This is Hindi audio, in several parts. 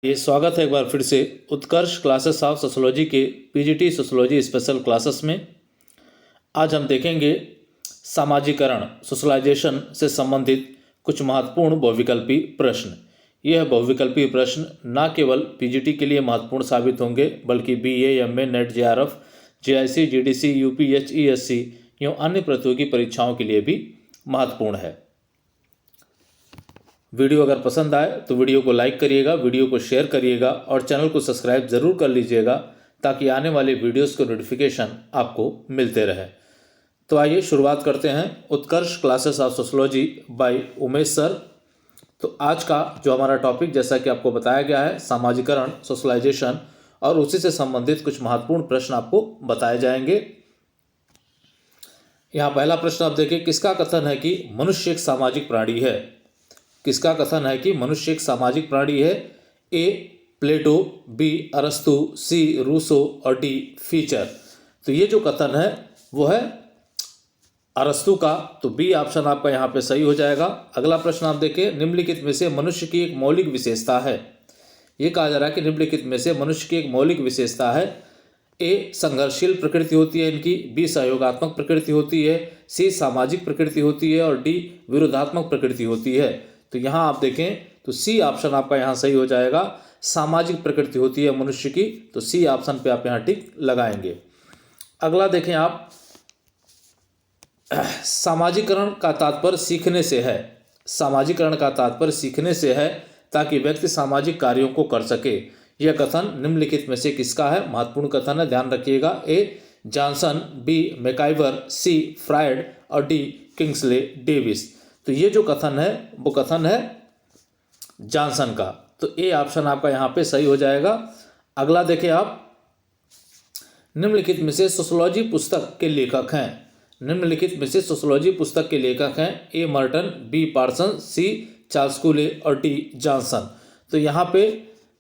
ये स्वागत है एक बार फिर से उत्कर्ष क्लासेस ऑफ सोशोलॉजी के पीजीटी सोशोलॉजी स्पेशल क्लासेस में। आज हम देखेंगे सामाजिकरण सोशलाइजेशन से संबंधित कुछ महत्वपूर्ण बहुविकल्पी प्रश्न। यह बहुविकल्पी प्रश्न न केवल पीजीटी के लिए महत्वपूर्ण साबित होंगे बल्कि BA, MA, net, JRF, JIC, GDC, UPSC एवं अन्य प्रतियोगी परीक्षाओं के लिए भी महत्वपूर्ण है। वीडियो अगर पसंद आए तो वीडियो को लाइक करिएगा, वीडियो को शेयर करिएगा और चैनल को सब्सक्राइब ज़रूर कर लीजिएगा ताकि आने वाले वीडियोस के नोटिफिकेशन आपको मिलते रहे। तो आइए शुरुआत करते हैं Utkarsh classes of sociology by Umesh sir. तो आज का जो हमारा टॉपिक, जैसा कि आपको बताया गया है, सामाजिकरण सोशलाइजेशन, और उसी से संबंधित कुछ महत्वपूर्ण प्रश्न आपको बताए जाएंगे। यहाँ पहला प्रश्न आप देखिए, किसका कथन है कि मनुष्य एक सामाजिक प्राणी है? किसका कथन है कि मनुष्य एक सामाजिक प्राणी है? ए प्लेटो, बी अरस्तु, सी रूसो और डी फीचर। तो ये जो कथन है वो है अरस्तु का, तो बी ऑप्शन आपका यहाँ पे सही हो जाएगा। अगला प्रश्न आप देखिए, निम्नलिखित में से मनुष्य की एक मौलिक विशेषता है। ये कहा जा रहा है कि निम्नलिखित में से मनुष्य की एक मौलिक विशेषता है। ए संघर्षशील प्रकृति होती है इनकी, बी सहयोगात्मक प्रकृति होती है, सी सामाजिक प्रकृति होती है और डी विरोधात्मक प्रकृति होती है। तो यहाँ आप देखें तो सी ऑप्शन आपका यहाँ सही हो जाएगा। सामाजिक प्रकृति होती है मनुष्य की, तो सी ऑप्शन पे आप यहाँ टिक लगाएंगे। अगला देखें आप, सामाजिकरण का तात्पर्य सीखने से है। सामाजिकरण का तात्पर्य सीखने से है ताकि व्यक्ति सामाजिक कार्यों को कर सके। यह कथन निम्नलिखित में से किसका है? महत्वपूर्ण कथन है, ध्यान रखिएगा। ए जॉनसन, बी मैकाइवर, सी फ्रायड और डी किंग्सले डेविस। तो ये जो कथन है वो कथन है जॉनसन का, तो ए ऑप्शन आपका यहाँ पे सही हो जाएगा। अगला देखें आप, निम्नलिखित में से सोशोलॉजी पुस्तक के लेखक हैं। निम्नलिखित में से सोशोलॉजी पुस्तक के लेखक हैं। A Merton, B Parson, C Charles Cooley और डी जॉनसन। तो यहाँ पे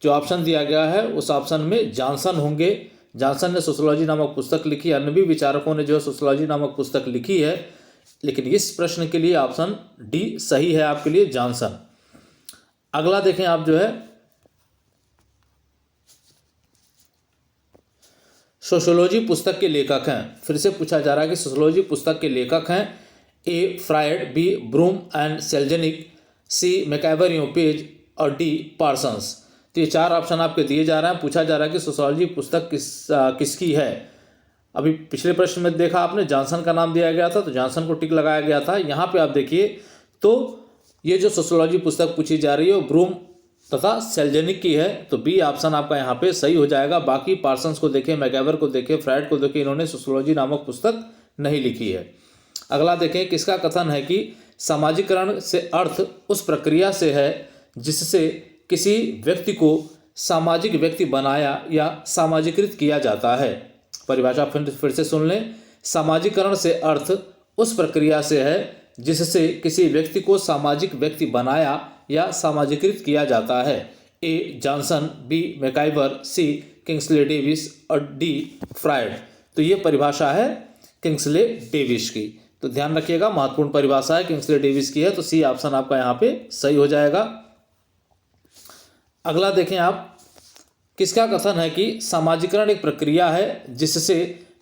जो ऑप्शन दिया गया है उस ऑप्शन में जॉनसन होंगे। जॉनसन ने सोशोलॉजी नामक पुस्तक लिखी, अन्य भी विचारकों ने जो है सोशोलॉजी नामक पुस्तक लिखी है, लेकिन इस प्रश्न के लिए ऑप्शन डी सही है आपके लिए, जॉनसन। अगला देखें आप, जो है सोशियोलॉजी पुस्तक के लेखक हैं। फिर से पूछा जा रहा है कि सोशियोलॉजी पुस्तक के लेखक हैं। A Freud, B Broom and Selznick, C MacIver Page और डी पार्सन्स। तो ये चार ऑप्शन आपके दिए जा रहे हैं। पूछा जा रहा है कि सोशियोलॉजी पुस्तक किसकी है। अभी पिछले प्रश्न में देखा आपने, जॉनसन का नाम दिया गया था तो जॉनसन को टिक लगाया गया था। यहाँ पे आप देखिए तो ये जो सोशियोलॉजी पुस्तक पूछी जा रही है वो ब्रूम तथा सेल्जेनिक की है, तो बी ऑप्शन आपका यहाँ पे सही हो जाएगा। बाकी पार्सन्स को देखें, मैकाइवर को देखें, फ्रायड को देखें, इन्होंने सोशियोलॉजी नामक पुस्तक नहीं लिखी है। अगला देखें, किसका कथन है कि सामाजिकरण से अर्थ उस प्रक्रिया से है जिससे किसी व्यक्ति को सामाजिक व्यक्ति बनाया या सामाजिकृत किया जाता है। परिभाषा फिर से सुन लें, सामाजिकरण से अर्थ उस प्रक्रिया से है जिससे किसी व्यक्ति को सामाजिक व्यक्ति बनाया या सामाजिकृत किया जाता है। ए जॉनसन, बी मैकाइवर, सी किंग्सले डेविस और डी फ्रायड। तो ये परिभाषा है किंग्सले डेविस की, तो ध्यान रखिएगा, महत्वपूर्ण परिभाषा है, किंग्सले डेविस की है, तो सी ऑप्शन आपका यहाँ पे सही हो जाएगा। अगला देखें आप, किसका कथन है कि सामाजिकरण एक प्रक्रिया है जिससे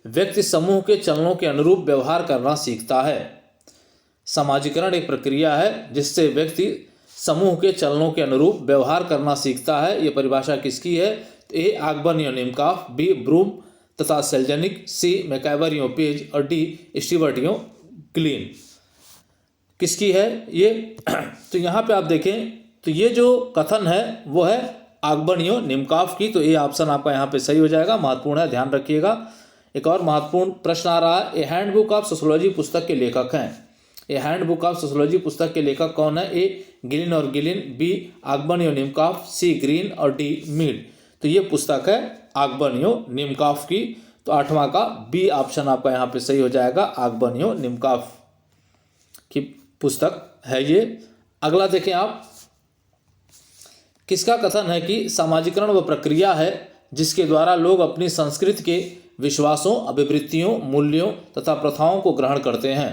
व्यक्ति समूह के चलनों के अनुरूप व्यवहार करना सीखता है। सामाजिकरण एक प्रक्रिया है जिससे व्यक्ति समूह के चलनों के अनुरूप व्यवहार करना सीखता है। ये परिभाषा किसकी है? ए आगबन या निमकॉफ, बी ब्रूम तथा सेल्जेनिक, सी मैकाइवर यो पेज और डी स्टीवर्ट यो ग्लीन। किसकी है ये? तो यहाँ पे आप देखें तो ये जो कथन है वो है आगबनियो निमकॉफ की, तो ये ऑप्शन आपका यहाँ पे सही हो जाएगा, महत्वपूर्ण है, ध्यान रखिएगा। एक और महत्वपूर्ण प्रश्न आ रहा है, ए हैंडबुक ऑफ सोशोलॉजी पुस्तक के लेखक हैं। ए हैंडबुक ऑफ सोशोलॉजी पुस्तक के लेखक कौन है? ए गिलिन और गिलिन, बी आगबनियो निमकॉफ, सी ग्रीन और डी मीड। तो ये पुस्तक है आगबनियो निमकॉफ की, तो 8वां का बी ऑप्शन आपका यहाँ पे सही हो जाएगा, आगबनियो निमकॉफ की पुस्तक है ये। अगला देखें आप, किसका कथन है कि सामाजिकरण वह प्रक्रिया है जिसके द्वारा लोग अपनी संस्कृति के विश्वासों, अभिवृत्तियों, मूल्यों तथा प्रथाओं को ग्रहण करते हैं।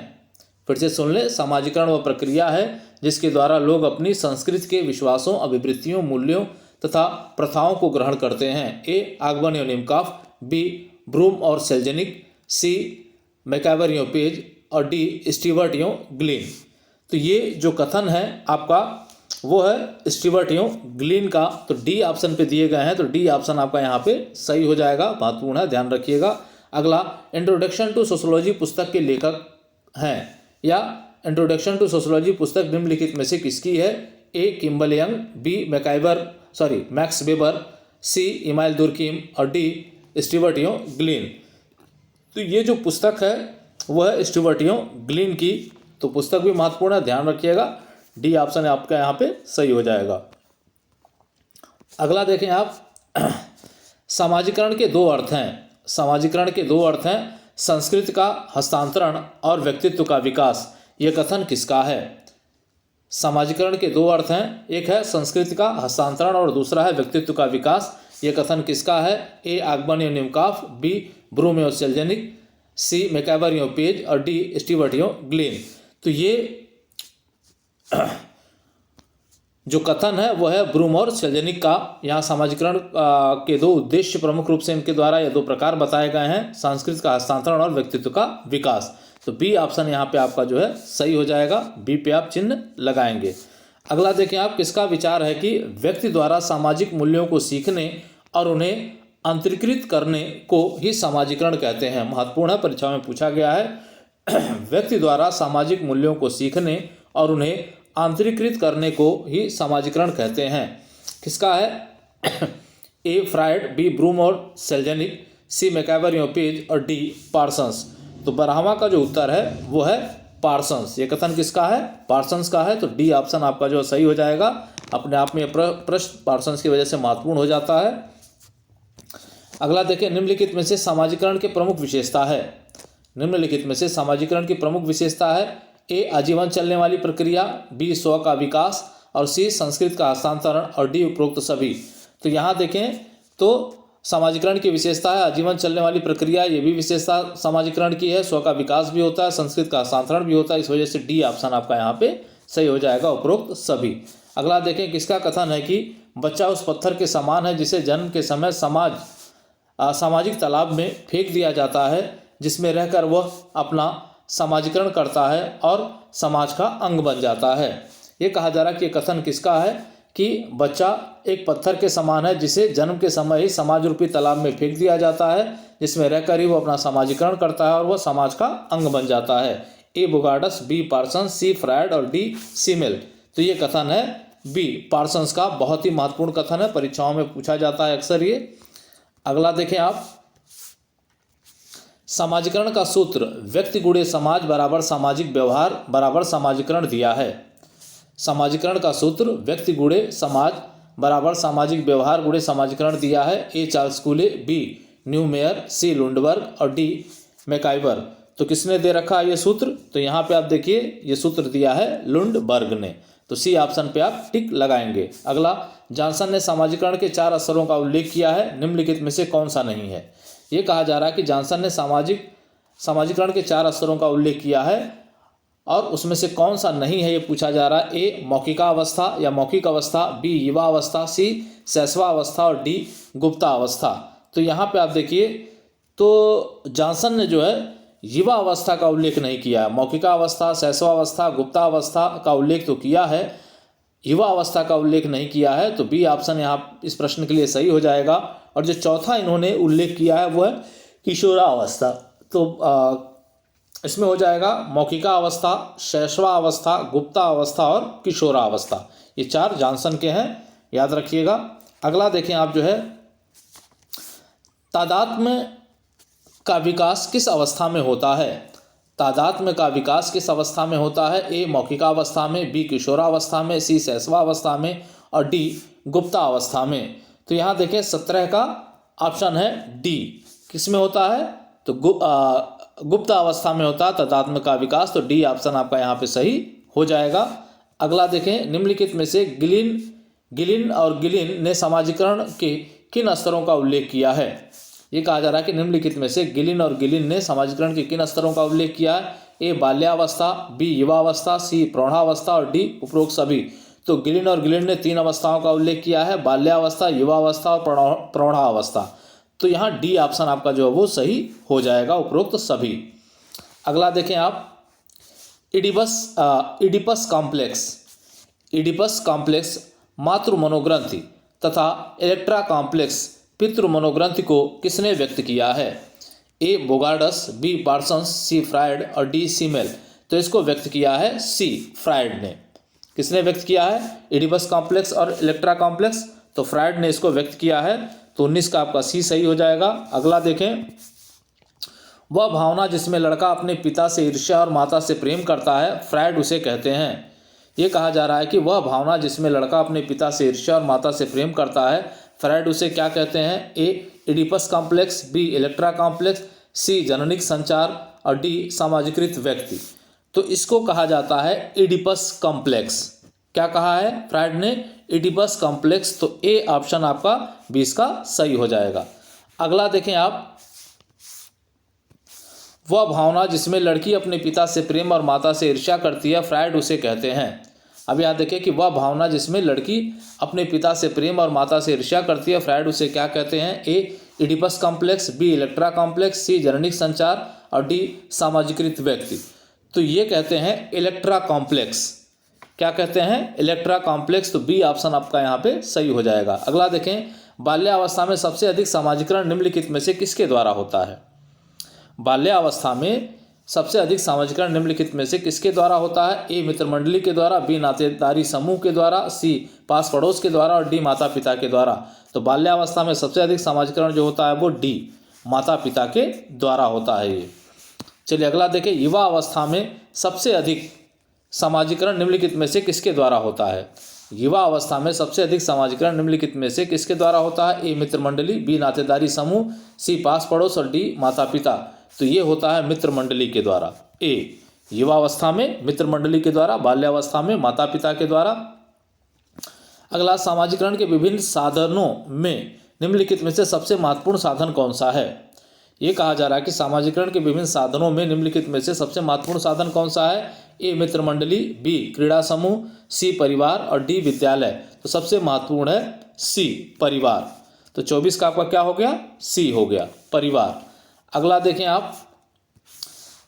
फिर से सुन लें, सामाजिकरण वह प्रक्रिया है जिसके द्वारा लोग अपनी संस्कृति के विश्वासों, अभिवृत्तियों, मूल्यों तथा प्रथाओं को ग्रहण करते हैं। ए आगमन एवं निम्काफ, बी ब्रूम और सेल्जेनिक, सी मैकाइवर एवं पेज और डी स्टीवर्ट एवं ग्लीन। तो ये जो कथन है आपका वो है स्टीवर्ट एवं ग्लीन का। तो डी ऑप्शन पे दिए गए हैं, तो डी ऑप्शन आपका यहाँ पे सही हो जाएगा, महत्वपूर्ण है, ध्यान रखिएगा। अगला, इंट्रोडक्शन टू सोशियोलॉजी पुस्तक के लेखक हैं या इंट्रोडक्शन टू सोशियोलॉजी पुस्तक निम्नलिखित में से किसकी है? A Kimball Young, B Max Weber, C Emile Durkheim और डी स्टीवर्ट एवं ग्लीन। तो ये जो पुस्तक है वह है स्टीवर्ट एवं ग्लीन की। तो पुस्तक भी महत्वपूर्ण है, ध्यान रखिएगा, डी ऑप्शन आपका यहाँ पे सही हो जाएगा। अगला देखें आप, सामाजिकरण के दो अर्थ हैं। सामाजिकरण के दो अर्थ हैं, संस्कृति का हस्तांतरण और व्यक्तित्व का विकास। यह कथन किसका है? सामाजिकरण के दो अर्थ हैं, एक है संस्कृति का हस्तांतरण और दूसरा है व्यक्तित्व का विकास। यह कथन किसका है? ए आगमन एवं निम्काफ, बी ब्रूम एवं सेल्जेनिक, सी मैकाइवर एवं पेज और डी स्टीवर्ट एवं ग्लीन। तो ये जो कथन है वह है ब्रूम और सेल्जेनिक का। यहाँ सामाजिकरण के दो उद्देश्य प्रमुख रूप से इनके द्वारा ये दो प्रकार बताए गए हैं, सांस्कृतिक का हस्तांतरण और व्यक्तित्व का विकास। तो बी ऑप्शन यहाँ पे आपका जो है सही हो जाएगा, बी पे आप चिन्ह लगाएंगे। अगला देखें आप, किसका विचार है कि व्यक्ति द्वारा सामाजिक मूल्यों को सीखने और उन्हें अंतरीकृत करने को ही सामाजिकरण कहते हैं। महत्वपूर्ण है, परीक्षा में पूछा गया है। व्यक्ति द्वारा सामाजिक मूल्यों को सीखने और उन्हें आंतरिकृत करने को ही सामाजिकरण कहते हैं। किसका है? ए फ्रायड, बी ब्रूम और सेल्जेनिक, सी मैकाइवर एवं पेज और डी पार्सन्स। तो 12वां का जो उत्तर है वो है पार्सन्स। ये कथन किसका है? पार्सन्स का है। तो डी ऑप्शन आपका जो सही हो जाएगा। अपने आप में प्रश्न पार्सन्स की वजह से महत्वपूर्ण हो जाता है। अगला देखिए, निम्नलिखित में से सामाजिकरण की प्रमुख विशेषता है। निम्नलिखित में से सामाजिकरण की प्रमुख विशेषता है, ए आजीवन चलने वाली प्रक्रिया, बी स्व का विकास और सी संस्कृत का हस्तांतरण और डी उपरोक्त सभी। तो यहाँ देखें तो सामाजिकरण की विशेषता है आजीवन चलने वाली प्रक्रिया, ये भी विशेषता सामाजिकरण की है। स्व का विकास भी होता है, संस्कृत का हस्तांतरण भी होता है, इस वजह से डी ऑप्शन आपका यहाँ पे सही हो जाएगा, उपरोक्त सभी। अगला देखें, किसका कथन है कि बच्चा उस पत्थर के समान है जिसे जन्म के समय सामाजिक तालाब में फेंक दिया जाता है, जिसमें रहकर वह अपना सामाजिकरण करता है और समाज का अंग बन जाता है। ये कहा जा रहा है कि कथन किसका है कि बच्चा एक पत्थर के समान है जिसे जन्म के समय ही समाज रूपी तालाब में फेंक दिया जाता है, जिसमें रहकर ही वो अपना सामाजिकरण करता है और वह समाज का अंग बन जाता है। ए बुगार्डस, बी पार्सन्स, सी फ्रायड और डी सीमेल। तो ये कथन है बी पार्सन्स का। बहुत ही महत्वपूर्ण कथन है, परीक्षाओं में पूछा जाता है अक्सर ये। अगला देखें आप, सामाजिकरण का सूत्र व्यक्ति गुणे समाज बराबर सामाजिक व्यवहार बराबर सामाजिकरण दिया है। सामाजिकरण का सूत्र व्यक्ति गुणे समाज बराबर सामाजिक व्यवहार गुणे सामाजिकरण दिया है। A Charles Cooley, B Neumeyer, C Lundberg और डी मैकाइवर। तो किसने दे रखा है ये सूत्र? तो यहाँ पे आप देखिए ये सूत्र दिया है लुंडबर्ग ने। तो सी ऑप्शन पे आप टिक लगाएंगे। अगला, जॉनसन ने सामाजिकरण के 4 स्तरों का उल्लेख किया है, निम्नलिखित में से कौन सा नहीं है? ये कहा जा रहा है कि जॉनसन ने सामाजिकरण के 4 स्तरों का उल्लेख किया है और उसमें से कौन सा नहीं है ये पूछा जा रहा है। ए मौखिकावस्था या मौखिक अवस्था, बी युवा अवस्था, सी शैशवावस्था और डी गुप्तावस्था। तो यहाँ पे आप देखिए तो जॉनसन ने जो है युवा अवस्था का उल्लेख नहीं किया है। मौखिकावस्था, शैशवावस्था, गुप्तावस्था का उल्लेख तो किया है, युवा अवस्था का उल्लेख नहीं किया है। तो बी ऑप्शन यहाँ इस प्रश्न के लिए सही हो जाएगा। और जो चौथा इन्होंने उल्लेख किया है वो है किशोरावस्था। तो इसमें हो जाएगा मौखिकावस्था, शैशवावस्था, गुप्तावस्था और किशोरावस्था। ये 4 जॉनसन के हैं, याद रखिएगा। अगला देखें आप जो है, तादात्म्य का विकास किस अवस्था में होता है? तादात्म्य का विकास किस अवस्था में होता है? ए मौखिकावस्था में, बी किशोरावस्था में, सी शैशवावस्था में और डी गुप्तावस्था में। तो यहाँ देखें 17 का ऑप्शन है डी। किस में होता है? तो गुप्तावस्था में होता है तादात्म्य का विकास। तो डी ऑप्शन आपका यहाँ पे सही हो जाएगा। अगला देखें, निम्नलिखित में से गिलिन और गिलिन ने सामाजिकरण के किन स्तरों का उल्लेख किया है? ये कहा जा रहा है कि निम्नलिखित में से गिलिन और गिलिन ने सामाजिकरण के किन स्तरों का उल्लेख किया है? ए बाल्यावस्था, बी युवावस्था, सी प्रौढ़ावस्था और डी उपरोक्त सभी। तो गिलिन और गिलिन ने 3 अवस्थाओं का उल्लेख किया है, बाल्यावस्था, युवावस्था और प्रौढ़ावस्था। तो यहाँ डी ऑप्शन आपका जो है वो सही हो जाएगा, उपरोक्त सभी। अगला देखें आप, इडिपस कॉम्प्लेक्स। इडिपस कॉम्प्लेक्स मातृ मनोग्रंथि तथा इलेक्ट्रा कॉम्प्लेक्स पितृ मनोग्रंथि को किसने व्यक्त किया है? ए बोगार्डस, बी पार्सन्स, सी फ्रायड और डी सीमेल। तो इसको व्यक्त किया है सी फ्रायड ने। किसने व्यक्त किया है? इडिपस कॉम्प्लेक्स और इलेक्ट्रा कॉम्प्लेक्स, तो फ्रायड ने इसको व्यक्त किया है। तो 19 का आपका सी सही हो जाएगा। अगला देखें, वह भावना जिसमें लड़का अपने पिता से ईर्ष्या और माता से प्रेम करता है, फ्रायड उसे कहते हैं। ये कहा जा रहा है कि वह भावना जिसमें लड़का अपने पिता से ईर्ष्या और माता से प्रेम करता है, फ्रायड उसे क्या कहते हैं? A Oedipus complex, B Electra complex, C जननिक संचार और डी सामाजिकृत व्यक्ति। तो इसको कहा जाता है इडिपस कॉम्प्लेक्स। क्या कहा है फ्रायड ने? Oedipus complex. तो ए ऑप्शन आपका 20 का सही हो जाएगा। अगला देखें आप, वह भावना जिसमें लड़की अपने पिता से प्रेम और माता से ईर्ष्या करती है, फ्रायड उसे कहते हैं। अब यहाँ देखें कि वह भावना जिसमें लड़की अपने पिता से प्रेम और माता से ईर्ष्या करती है, फ्रायड उसे क्या कहते हैं? A Oedipus complex, B Electra complex, C जननिक संचार और डी सामाजिकृत व्यक्ति। तो ये कहते हैं इलेक्ट्रा कॉम्प्लेक्स। क्या कहते हैं? Electra complex. तो बी ऑप्शन आपका यहाँ पे सही हो जाएगा। अगला देखें, बाल्यावस्था में सबसे अधिक सामाजिकरण निम्नलिखित में से किसके द्वारा होता है? बाल्यावस्था में सबसे अधिक सामाजिकरण निम्नलिखित में से किसके द्वारा होता है? ए मित्रमंडली के द्वारा, बी नातेदारी समूह के द्वारा, सी पास पड़ोस के द्वारा और डी माता पिता के द्वारा। तो बाल्यावस्था में सबसे अधिक सामाजिकरण जो होता है वो डी माता पिता के द्वारा होता है ये। चलिए अगला देखें, युवा अवस्था में सबसे अधिक सामाजिकरण निम्नलिखित में से किसके द्वारा होता है? युवा अवस्था में सबसे अधिक सामाजिकरण निम्नलिखित में से किसके द्वारा होता है? ए मित्रमंडली, बी नातेदारी समूह, सी पास पड़ोस और डी माता पिता। तो ये होता है मित्रमंडली के द्वारा। ए युवावस्था में मित्रमंडली के द्वारा, बाल्यावस्था में माता पिता के द्वारा। अगला, सामाजिकरण के विभिन्न साधनों में निम्नलिखित में से सबसे महत्वपूर्ण साधन कौन सा है? ये कहा जा रहा है कि सामाजिकरण के विभिन्न साधनों में निम्नलिखित में से सबसे महत्वपूर्ण साधन कौन सा है? ए मित्रमंडली, बी क्रीड़ा समूह, सी परिवार और डी विद्यालय। तो सबसे महत्वपूर्ण है सी परिवार। तो 24 का आपका क्या हो गया? सी हो गया, परिवार। अगला देखें आप,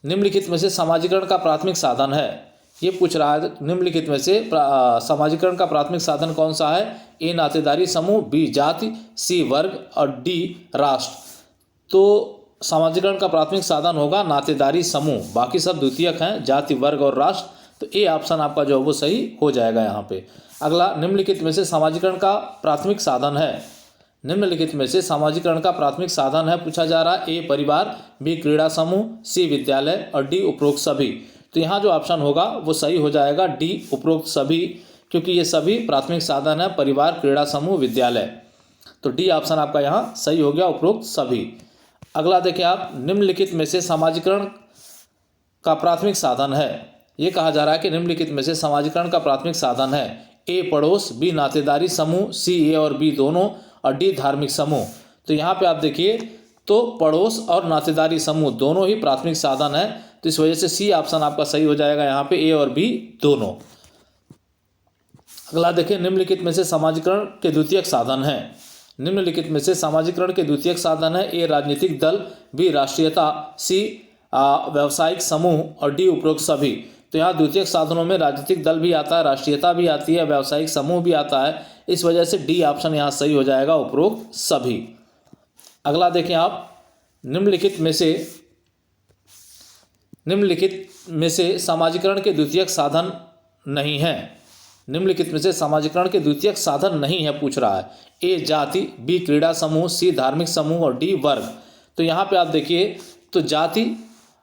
निम्नलिखित में से सामाजिकरण का प्राथमिक साधन है। ये पूछ रहा है निम्नलिखित में से सामाजिकरण का प्राथमिक साधन कौन सा है? ए नातेदारी समूह, बी जाति, सी वर्ग और डी राष्ट्र। तो सामाजिकरण का प्राथमिक साधन होगा नातेदारी समूह, बाकी सब द्वितीयक हैं, जाति वर्ग और राष्ट्र। तो ए ऑप्शन आपका जो है वो सही हो जाएगा यहाँ पे। अगला, निम्नलिखित में से सामाजिकरण का प्राथमिक साधन है। निम्नलिखित में से सामाजिकरण का प्राथमिक साधन है पूछा जा रहा है। ए परिवार, बी क्रीड़ा समूह, सी विद्यालय और डी उपरोक्त सभी। तो यहाँ जो ऑप्शन होगा वो सही हो जाएगा डी उपरोक्त सभी, क्योंकि ये सभी प्राथमिक साधन है, परिवार, क्रीड़ा समूह, विद्यालय। तो डी ऑप्शन आपका यहाँ सही हो गया, उपरोक्त सभी। अगला देखिए आप, निम्नलिखित में से सामाजिकरण का प्राथमिक साधन है। ये कहा जा रहा है कि निम्नलिखित में से सामाजिकरण का प्राथमिक साधन है। ए पड़ोस, बी नातेदारी समूह, सी ए और बी दोनों और डी धार्मिक समूह। तो यहाँ पे आप देखिए तो पड़ोस और नातेदारी समूह दोनों ही प्राथमिक साधन है, तो इस वजह से सी ऑप्शन आपका सही हो जाएगा यहाँ पे, ए और बी दोनों। अगला देखिए, निम्नलिखित में से सामाजिकरण के द्वितीयक साधन है। निम्नलिखित में से सामाजिकरण के द्वितीयक साधन है। ए राजनीतिक दल, बी राष्ट्रीयता, सी व्यावसायिक समूह और डी उपरोक्त सभी। तो यहाँ द्वितीयक साधनों में राजनीतिक दल भी आता है, राष्ट्रीयता भी आती है, व्यावसायिक समूह भी आता है, इस वजह से डी ऑप्शन यहाँ सही हो जाएगा, उपरोक्त सभी। अगला देखें आप, निम्नलिखित में से सामाजिकरण के द्वितीयक साधन नहीं है। निम्नलिखित में से सामाजिकरण के द्वितीयक साधन नहीं है पूछ रहा है। ए जाति, बी क्रीड़ा समूह, सी धार्मिक समूह और डी वर्ग। तो यहाँ पे आप देखिए तो जाति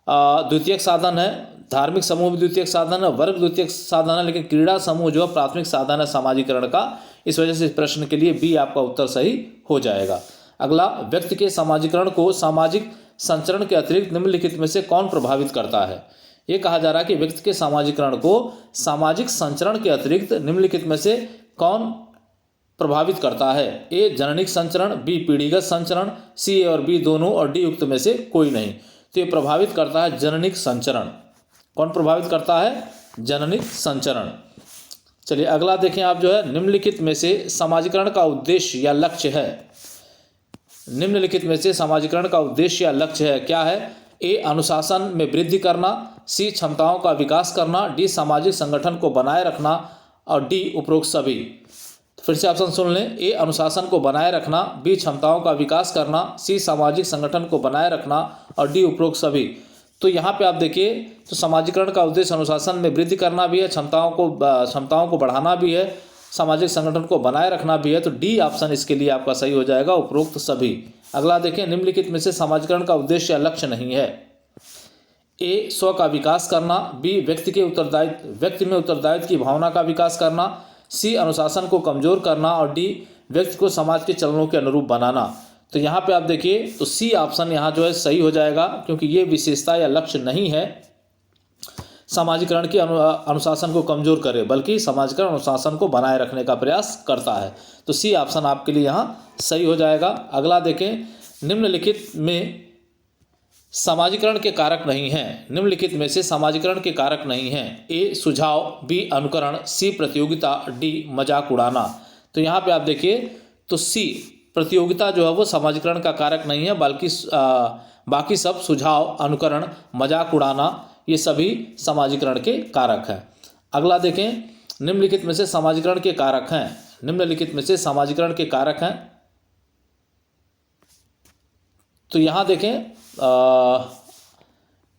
द्वितीयक साधन है, धार्मिक समूह भी द्वितीयक साधन है, वर्ग द्वितीयक साधन है, लेकिन क्रीड़ा समूह जो है प्राथमिक साधन है सामाजिकरण का। इस वजह से इस प्रश्न के लिए बी आपका उत्तर सही हो जाएगा। अगला, व्यक्ति के सामाजिकरण को सामाजिक संचरण के अतिरिक्त निम्नलिखित में से कौन प्रभावित करता है? ये कहा जा रहा है कि व्यक्ति के सामाजिकरण को सामाजिक संचरण के अतिरिक्त निम्नलिखित में से कौन प्रभावित करता है? ए जननिक संचरण, बी पीढ़ीगत संचरण, सी ए और बी दोनों और डी युक्त में से कोई नहीं। तो ये प्रभावित करता है जननिक संचरण। कौन प्रभावित करता है? जननिक संचरण। चलिए अगला देखें आप, जो है निम्नलिखित में से समाजीकरण का उद्देश्य या लक्ष्य है। निम्नलिखित में से समाजीकरण का उद्देश्य या लक्ष्य है, क्या है? ए अनुशासन में वृद्धि करना, सी क्षमताओं का विकास करना, डी सामाजिक संगठन को बनाए रखना और डी उपरोक्त सभी। फिर से ऑप्शन सुन लें। ए अनुशासन को बनाए रखना, बी क्षमताओं का विकास करना, सी सामाजिक संगठन को बनाए रखना और डी उपरोक्त सभी। तो यहाँ पे आप देखिए, तो समाजीकरण का उद्देश्य अनुशासन में वृद्धि करना भी है, क्षमताओं को बढ़ाना भी है, सामाजिक संगठन को बनाए रखना भी है। तो डी ऑप्शन इसके लिए आपका सही हो जाएगा, उपरोक्त सभी। अगला देखें, निम्नलिखित में से समाजीकरण का उद्देश्य या लक्ष्य नहीं है। ए स्व का विकास करना, बी व्यक्ति में उत्तरदायित्व की भावना का विकास करना, सी अनुशासन को कमजोर करना और डी व्यक्ति को समाज के चलनों के अनुरूप बनाना। तो यहाँ पे आप देखिए, तो सी ऑप्शन यहाँ जो है सही हो जाएगा, क्योंकि ये विशेषता या लक्ष्य नहीं है समाजीकरण के अनुशासन को कमजोर करे, बल्कि समाजीकरण अनुशासन को बनाए रखने का प्रयास करता है। तो सी ऑप्शन आपके लिए यहाँ सही हो जाएगा। अगला देखें, निम्नलिखित में समाजीकरण के कारक नहीं हैं। निम्नलिखित में से समाजीकरण के कारक नहीं हैं। ए सुझाव, बी अनुकरण, सी प्रतियोगिता, डी मजाक उड़ाना। तो यहाँ पे आप देखिए, तो सी प्रतियोगिता जो है वो समाजीकरण का कारक नहीं है, बल्कि बाकी सब सुझाव, अनुकरण, मजाक उड़ाना ये सभी समाजीकरण के कारक हैं। अगला देखें, निम्नलिखित में से समाजीकरण के कारक हैं। निम्नलिखित में से समाजीकरण के कारक हैं, तो यहाँ देखें,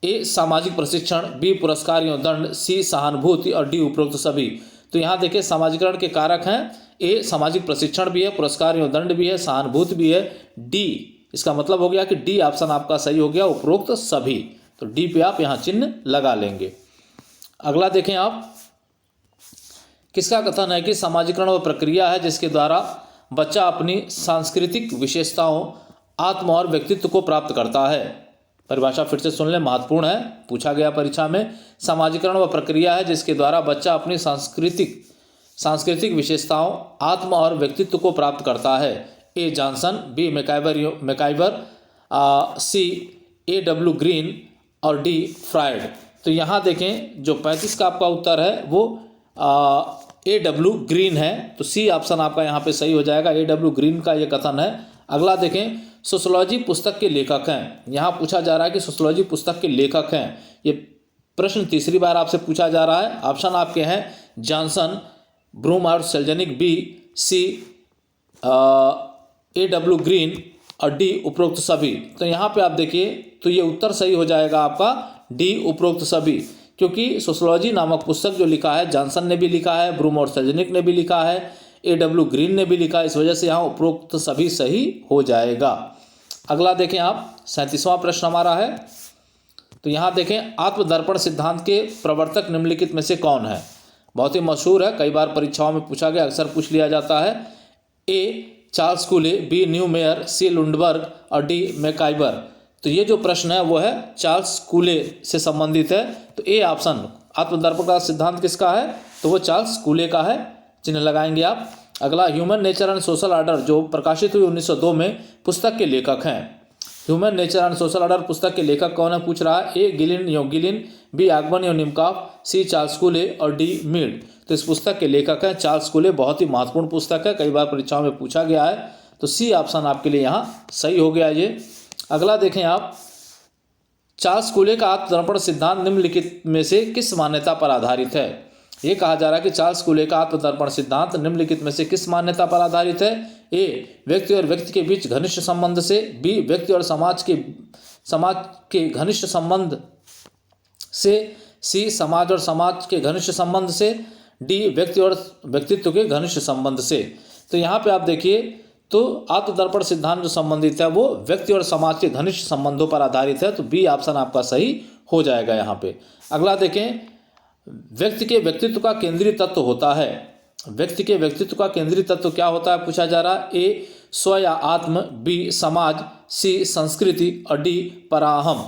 ए सामाजिक प्रशिक्षण, बी पुरस्कार एवं दंड, सी सहानुभूति और डी उपरोक्त सभी। तो यहाँ देखिए, समाजीकरण के कारक हैं, ए सामाजिक प्रशिक्षण भी है, पुरस्कार एवं दंड भी है, सहानुभूति भी है, डी, इसका मतलब हो गया कि डी ऑप्शन आपका सही हो गया, उपरोक्त सभी। तो डी पे आप यहाँ चिन्ह लगा लेंगे। अगला देखें आप, किसका कथन है कि समाजीकरण वह प्रक्रिया है जिसके द्वारा बच्चा अपनी सांस्कृतिक विशेषताओं, आत्म और व्यक्तित्व को प्राप्त करता है। परिभाषा फिर से सुन लें, महत्वपूर्ण है, पूछा गया परीक्षा में। समाजीकरण वह प्रक्रिया है जिसके द्वारा बच्चा अपनी सांस्कृतिक विशेषताओं, आत्म और व्यक्तित्व को प्राप्त करता है। ए जॉनसन, बी मैकाइवर, सी A.W. ग्रीन और डी फ्रायड। तो यहाँ देखें, जो 35 का आपका उत्तर है वो A.W. ग्रीन है। तो सी ऑप्शन आपका यहाँ पे सही हो जाएगा, A.W. ग्रीन का ये कथन है। अगला देखें, सोशियोलॉजी पुस्तक के लेखक हैं। यहाँ पूछा जा रहा है कि सोशियोलॉजी पुस्तक के लेखक हैं। ये प्रश्न तीसरी बार आपसे पूछा जा रहा है। ऑप्शन आपके हैं जॉनसन, ब्रूम और सेल्जनिक, बी, सी A.W. ग्रीन और डी उपरोक्त सभी। तो यहाँ पे आप देखिए, तो ये उत्तर सही हो जाएगा आपका डी उपरोक्त सभी, क्योंकि सोशियोलॉजी नामक पुस्तक जो लिखा है जॉनसन ने भी लिखा है, ब्रूम और सेल्जनिक ने भी लिखा है, A.W. ग्रीन ने भी लिखा है, इस वजह से यहाँ उपरोक्त सभी सही हो जाएगा। अगला देखें आप, 37वां प्रश्न हमारा है। तो यहाँ देखें, आत्मदर्पण सिद्धांत के प्रवर्तक निम्नलिखित में से कौन है? बहुत ही मशहूर है, कई बार परीक्षाओं में पूछा गया, अक्सर पूछ लिया जाता है। A Charles Cooley, B Newmeyer, C Lundberg और डी मैकाइवर। तो ये जो प्रश्न है वो है चार्ल्स कूले से संबंधित है। तो ए ऑप्शन, आत्मदर्पण का सिद्धांत किसका है? तो वो चार्ल्स कूले का है, चिन्ह लगाएंगे आप। अगला, human nature and social order जो प्रकाशित हुई 1902 में, पुस्तक के लेखक हैं। Human nature and social order पुस्तक के लेखक कौन है पूछ रहा है। ए गिलिन, बी आगमन निमकॉफ, सी चार्ल्स कूले और डी मीड। तो इस पुस्तक के लेखक हैं चार्ल्स कूले। बहुत ही महत्वपूर्ण पुस्तक है, कई बार परीक्षाओं में पूछा गया है। तो सी ऑप्शन आपके लिए यहाँ सही हो गया ये। अगला देखें आप, चार्ल्स कूले का आत्मदर्पण सिद्धांत निम्नलिखित में से किस मान्यता पर आधारित है? ये कहा जा रहा है कि चार्ल्स कूले का आत्मदर्पण सिद्धांत निम्नलिखित में से किस मान्यता पर आधारित है? ए व्यक्ति और व्यक्ति के बीच घनिष्ठ संबंध से, बी व्यक्ति और समाज के घनिष्ठ संबंध से, सी समाज और समाज के घनिष्ठ संबंध से, डी व्यक्ति और व्यक्तित्व के घनिष्ठ संबंध से। तो यहाँ पे आप देखिए, तो आत्मदर्पण सिद्धांत जो संबंधित है वो व्यक्ति और समाज के घनिष्ठ संबंधों पर आधारित है। तो बी ऑप्शन आपका सही हो जाएगा यहाँ पे। अगला देखें, व्यक्ति के व्यक्तित्व का केंद्रीय तत्व होता है। व्यक्ति के व्यक्तित्व का केंद्रीय तत्व क्या होता है पूछा जा रहा है। ए स्व या आत्म, बी समाज, सी संस्कृति और डी पराहम।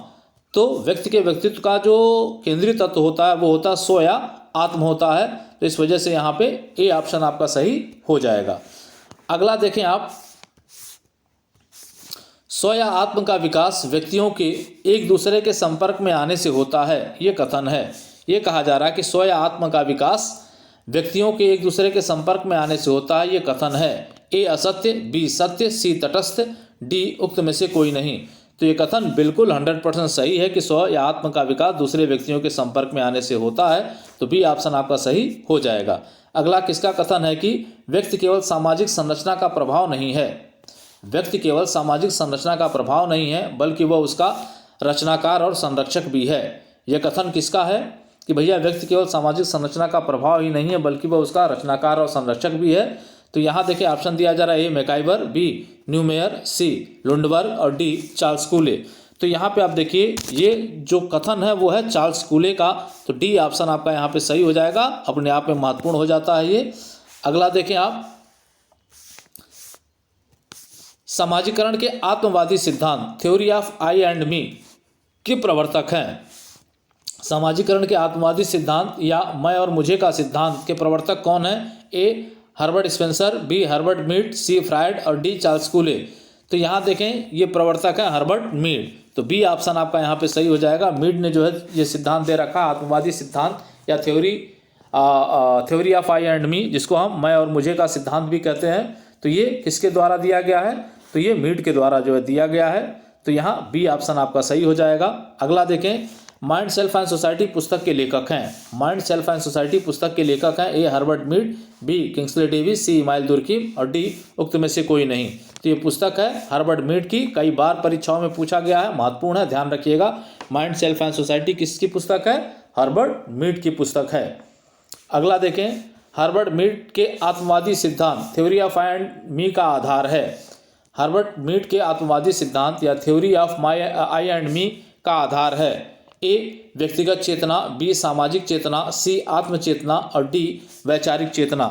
तो व्यक्ति के व्यक्तित्व का जो केंद्रीय तत्व होता है वो होता है स्व या आत्म होता है। तो इस वजह से यहाँ पे ए ऑप्शन आपका सही हो जाएगा। अगला देखें आप, स्व या आत्म का विकास व्यक्तियों के एक दूसरे के संपर्क में आने से होता है, ये कथन है। ये कहा जा रहा है कि स्व या आत्म का विकास व्यक्तियों के एक दूसरे के संपर्क में आने से होता है, ये कथन है। ए असत्य, बी सत्य, सी तटस्थ, डी उक्त में से कोई नहीं। तो ये कथन बिल्कुल 100% सही है कि स्व या आत्म का विकास दूसरे व्यक्तियों के संपर्क में आने से होता है। तो बी ऑप्शन आपका सही हो जाएगा। अगला किसका कथन है कि व्यक्ति केवल सामाजिक संरचना का प्रभाव नहीं है। व्यक्ति केवल सामाजिक संरचना का प्रभाव नहीं है बल्कि वह उसका रचनाकार और संरक्षक भी है। यह कथन किसका है कि भैया व्यक्ति केवल सामाजिक संरचना का प्रभाव ही नहीं है बल्कि वह उसका रचनाकार और संरक्षक भी है। तो यहाँ देखिए ऑप्शन दिया जा रहा है ए MacIver, B Neumeyer, C Lundberg और डी चार्ल्स कूले। तो यहाँ पे आप देखिए ये जो कथन है वो है चार्ल्स कूले का। तो डी ऑप्शन आपका यहाँ पे सही हो जाएगा, अपने आप में महत्वपूर्ण हो जाता है ये। अगला देखें आप, समाजीकरण के आत्मवादी सिद्धांत theory of I and me के प्रवर्तक हैं। समाजीकरण के आत्मवादी सिद्धांत या मैं और मुझे का सिद्धांत के प्रवर्तक कौन है? A Herbert Spencer, B Herbert Mead, C Freud और डी चार्ल्स कूले। तो यहाँ देखें ये प्रवर्तक है हर्बर्ट मीड। तो बी ऑप्शन आपका यहाँ पे सही हो जाएगा। मीड ने जो है ये सिद्धांत दे रखा है आत्मवादी सिद्धांत या theory of I and me, जिसको हम मैं और मुझे का सिद्धांत भी कहते हैं। तो ये किसके द्वारा दिया गया है? तो ये मीड के द्वारा जो है दिया गया है। तो यहाँ बी ऑप्शन आपका सही हो जाएगा। अगला देखें, माइंड सेल्फ एंड सोसाइटी पुस्तक के लेखक हैं। माइंड सेल्फ एंड सोसाइटी पुस्तक के लेखक हैं A Herbert Mead, B Kingsley Davis, C Emile Durkheim और डी उक्त में से कोई नहीं। तो ये पुस्तक है हर्बर्ट मीड की, कई बार परीक्षाओं में पूछा गया है, महत्वपूर्ण है, ध्यान रखिएगा। माइंड सेल्फ एंड सोसाइटी किसकी पुस्तक है? हर्बर्ट मीड की पुस्तक है। अगला देखें, हर्बर्ट मीड के आत्मवादी सिद्धांत theory of I and me का आधार है। हर्बर्ट मीड के आत्मवादी सिद्धांत या theory of I and me का आधार है ए व्यक्तिगत चेतना, बी सामाजिक चेतना, सी आत्म चेतना और डी वैचारिक चेतना।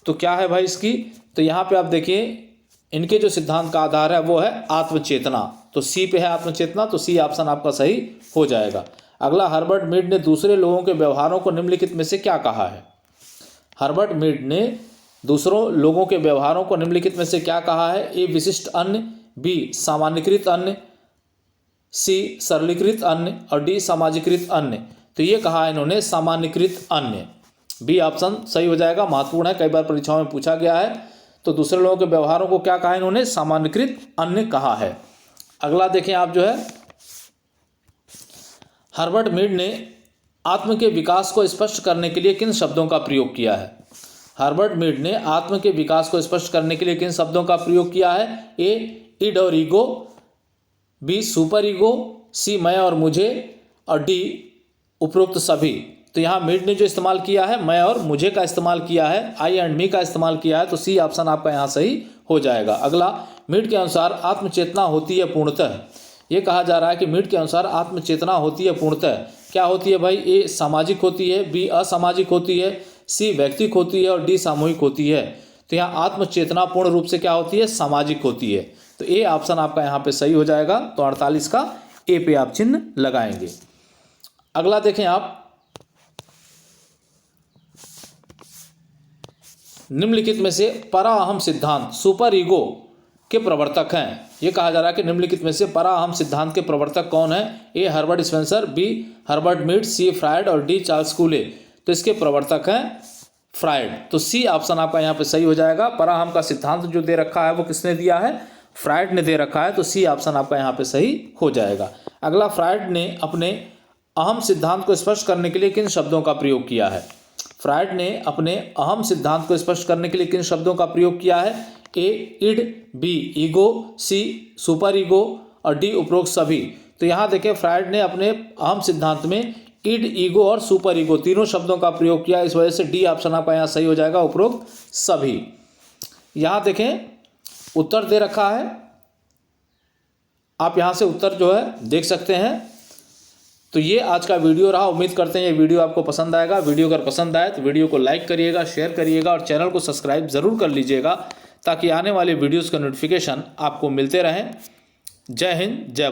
तो क्या है भाई इसकी? तो यहाँ पे आप देखिए इनके जो सिद्धांत का आधार है वो है आत्मचेतना। तो सी पे है आत्मचेतना, तो सी ऑप्शन आपका सही हो जाएगा। अगला, हर्बर्ट मीड ने दूसरे लोगों के व्यवहारों को निम्नलिखित में से क्या कहा है? हर्बर्ट मीड ने दूसरों लोगों के व्यवहारों को निम्नलिखित में से क्या कहा है? ए विशिष्ट अन्य, बी सामान्यकृत अन्य, सी सरलीकृत अन्य और डी सामाजिकृत अन्य। तो ये कहा है इन्होंने सामान्यकृत अन्य। बी ऑप्शन सही हो जाएगा, महत्वपूर्ण है, कई बार परीक्षाओं में पूछा गया है। तो दूसरे लोगों के व्यवहारों को क्या कहा है इन्होंने? सामान्यकृत अन्य कहा है। अगला देखें आप जो है, हर्बर्ट मीड ने आत्म के विकास को स्पष्ट करने के लिए किन शब्दों का प्रयोग किया है? हर्बर्ट मीड ने आत्म के विकास को स्पष्ट करने के लिए किन शब्दों का प्रयोग किया है? ए इड और ईगो, बी सुपर ईगो, सी मैं और मुझे और डी उपरोक्त सभी। तो यहाँ मीड ने जो इस्तेमाल किया है मैं और मुझे का इस्तेमाल किया है, आई एंड मी का इस्तेमाल किया है। तो सी ऑप्शन आपका यहाँ सही हो जाएगा। अगला, मीड के अनुसार आत्मचेतना होती है पूर्णतः। ये कहा जा रहा है कि मीड के अनुसार आत्मचेतना होती है पूर्णतः। क्या होती है भाई? ए सामाजिक होती है, बी असामाजिक होती है, सी व्यक्तिक होती है और डी सामूहिक होती है। तो यहाँ आत्मचेतना पूर्ण रूप से क्या होती है? सामाजिक होती है। तो ए ऑप्शन आपका यहाँ पे सही हो जाएगा। तो 48 का ए पे आप चिन्ह लगाएंगे। अगला देखें आप, निम्नलिखित में से पराअहम सिद्धांत सुपर ईगो के प्रवर्तक हैं। यह कहा जा रहा है कि निम्नलिखित में से पराअहम सिद्धांत के प्रवर्तक कौन है? A Herbert Spencer, B Herbert Mead, C Freud और डी चार्ल्स कूले। तो इसके प्रवर्तक हैं फ्रायड। तो सी ऑप्शन आपका यहाँ पे सही हो जाएगा। पराअहम का सिद्धांत जो दे रखा है वो किसने दिया है? फ्रायड ने दे रखा है। तो सी ऑप्शन आपका यहाँ पे सही हो जाएगा। अगला, फ्रायड ने अपने अहम सिद्धांत को स्पष्ट करने के लिए किन शब्दों का प्रयोग किया है? फ्रायड ने अपने अहम सिद्धांत को स्पष्ट करने के लिए किन शब्दों का प्रयोग किया है? ए इड, बी ईगो, सी सुपर ईगो और डी उपरोक्त सभी। तो यहाँ देखें फ्रायड ने अपने अहम सिद्धांत में इड, ईगो और सुपर ईगो तीनों शब्दों का प्रयोग किया। इस वजह से डी ऑप्शन आपका यहाँ सही हो जाएगा, उपरोक्त सभी। यहाँ देखें उत्तर दे रखा है, आप यहाँ से उत्तर जो है देख सकते हैं। तो ये आज का वीडियो रहा। उम्मीद करते हैं ये वीडियो आपको पसंद आएगा। वीडियो अगर पसंद आए तो वीडियो को लाइक करिएगा, शेयर करिएगा और चैनल को सब्सक्राइब ज़रूर कर लीजिएगा ताकि आने वाले वीडियोज़ का नोटिफिकेशन आपको मिलते रहें। जय हिंद, जय भारत।